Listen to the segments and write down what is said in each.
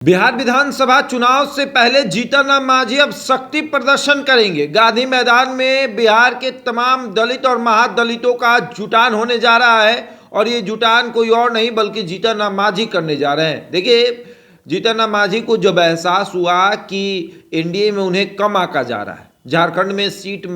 बिहार विधानसभा चुनाव से पहले जीतन राम मांझी अब शक्ति प्रदर्शन करेंगे। गांधी मैदान में बिहार के तमाम दलित और महादलितों का जुटान होने जा रहा है और ये जुटान कोई और नहीं बल्कि जीतन राम मांझी करने जा रहे हैं। देखिए, जीतन राम मांझी को जब एहसास हुआ कि एनडीए में उन्हें कम आंका जा रहा है, झारखंड में सीट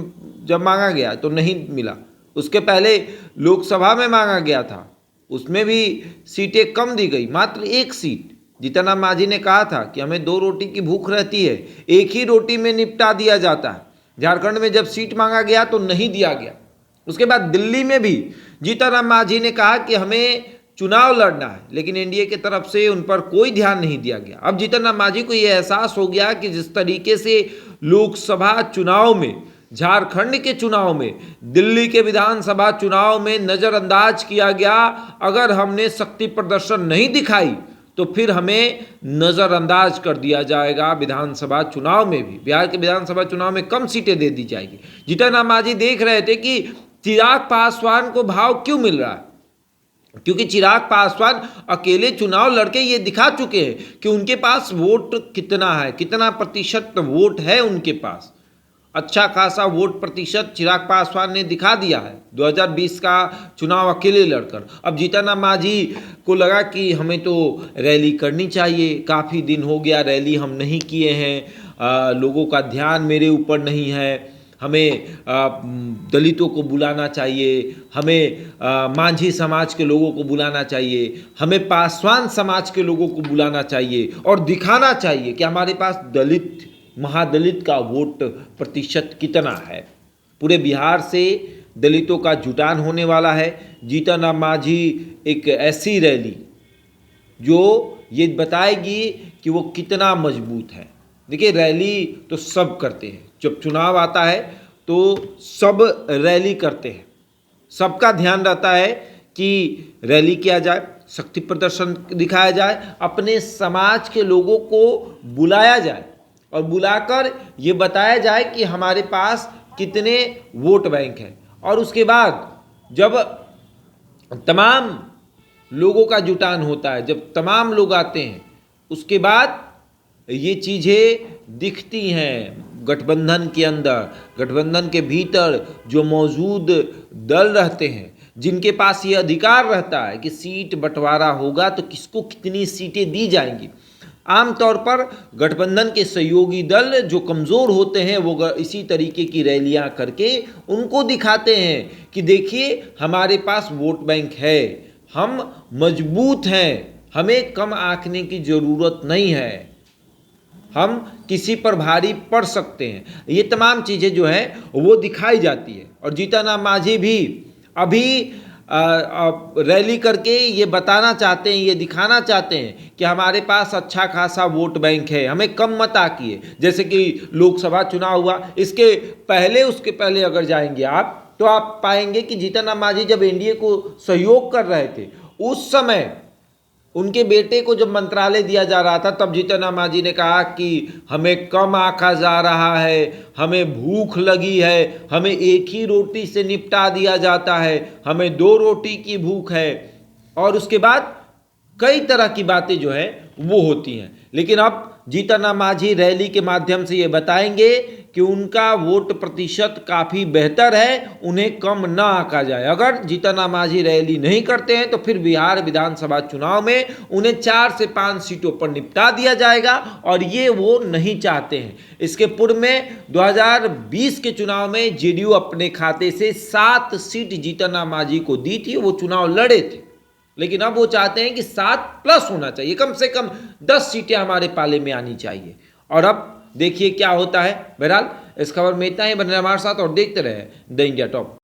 जब मांगा गया तो नहीं मिला, उसके पहले लोकसभा में मांगा गया था, उसमें भी सीटें कम दी गई, मात्र एक सीट। जीतन राम मांझी ने कहा था कि हमें 2 रोटी की भूख रहती है, एक ही रोटी में निपटा दिया जाता है। झारखंड में जब सीट मांगा गया तो नहीं दिया गया। उसके बाद दिल्ली में भी जीतन राम मांझी ने कहा कि हमें चुनाव लड़ना है, लेकिन एनडीए की तरफ से उन पर कोई ध्यान नहीं दिया गया। अब जीतन राम मांझी को यह एहसास हो गया कि जिस तरीके से लोकसभा चुनाव में, झारखंड के चुनाव में, दिल्ली के विधानसभा चुनाव में नज़रअंदाज किया गया, अगर हमने शक्ति प्रदर्शन नहीं दिखाई तो फिर हमें नज़रअंदाज कर दिया जाएगा। विधानसभा चुनाव में भी, बिहार के विधानसभा चुनाव में कम सीटें दे दी जाएगी। जीतन राम मांझी देख रहे थे कि चिराग पासवान को भाव क्यों मिल रहा है, क्योंकि चिराग पासवान अकेले चुनाव लड़के ये दिखा चुके हैं कि उनके पास वोट कितना है, कितना प्रतिशत वोट है उनके पास। अच्छा खासा वोट प्रतिशत चिराग पासवान ने दिखा दिया है 2020 का चुनाव अकेले लड़कर। अब जीतन राम मांझी को लगा कि हमें तो रैली करनी चाहिए, काफ़ी दिन हो गया रैली हम नहीं किए हैं, लोगों का ध्यान मेरे ऊपर नहीं है, हमें दलितों को बुलाना चाहिए, हमें मांझी समाज के लोगों को बुलाना चाहिए, हमें पासवान समाज के लोगों को बुलाना चाहिए और दिखाना चाहिए कि हमारे पास दलित महादलित का वोट प्रतिशत कितना है। पूरे बिहार से दलितों का जुटान होने वाला है। जीतन राम मांझी एक ऐसी रैली जो ये बताएगी कि वो कितना मजबूत है। देखिए, रैली तो सब करते हैं, जब चुनाव आता है तो सब रैली करते हैं, सबका ध्यान रहता है कि रैली किया जाए, शक्ति प्रदर्शन दिखाया जाए, अपने समाज के लोगों को बुलाया जाए और बुलाकर ये बताया जाए कि हमारे पास कितने वोट बैंक हैं। और उसके बाद जब तमाम लोगों का जुटान होता है, जब तमाम लोग आते हैं, उसके बाद ये चीज़ें दिखती हैं गठबंधन के अंदर, गठबंधन के भीतर जो मौजूद दल रहते हैं, जिनके पास ये अधिकार रहता है कि सीट बंटवारा होगा तो किसको कितनी सीटें दी जाएंगी। आमतौर पर गठबंधन के सहयोगी दल जो कमज़ोर होते हैं वो इसी तरीके की रैलियां करके उनको दिखाते हैं कि देखिए हमारे पास वोट बैंक है, हम मजबूत हैं, हमें कम आंकने की ज़रूरत नहीं है, हम किसी पर भारी पड़ सकते हैं। ये तमाम चीज़ें जो हैं वो दिखाई जाती है। और जीतन राम मांझी भी अभी रैली करके ये बताना चाहते हैं, ये दिखाना चाहते हैं कि हमारे पास अच्छा खासा वोट बैंक है, हमें कम मत आकिए। जैसे कि लोकसभा चुनाव हुआ, इसके पहले उसके पहले अगर जाएंगे आप तो आप पाएंगे कि जीतन राम मांझी जब एनडीए को सहयोग कर रहे थे, उस समय उनके बेटे को जब मंत्रालय दिया जा रहा था, तब जीतन राम मांझी ने कहा कि हमें कम आंका जा रहा है, हमें भूख लगी है, हमें एक ही रोटी से निपटा दिया जाता है, हमें 2 रोटी की भूख है। और उसके बाद कई तरह की बातें जो हैं वो होती हैं। लेकिन अब जीतन राम मांझी रैली के माध्यम से ये बताएंगे कि उनका वोट प्रतिशत काफ़ी बेहतर है, उन्हें कम ना आंका जाए। अगर जीतन राम मांझी रैली नहीं करते हैं तो फिर बिहार विधानसभा चुनाव में उन्हें 4 से 5 सीटों पर निपटा दिया जाएगा और ये वो नहीं चाहते हैं। इसके पूर्व में 2020 के चुनाव में जेडीयू अपने खाते से 7 सीट जीतन राम मांझी को दी थी, वो चुनाव लड़े थे, लेकिन अब वो चाहते हैं कि 7+ होना चाहिए, कम से कम 10 सीटें हमारे पाले में आनी चाहिए। और अब देखिए क्या होता है। बहरहाल इस खबर में इतना ही। बने रहिए हमारे साथ और देखते रहे द इंडिया टॉप।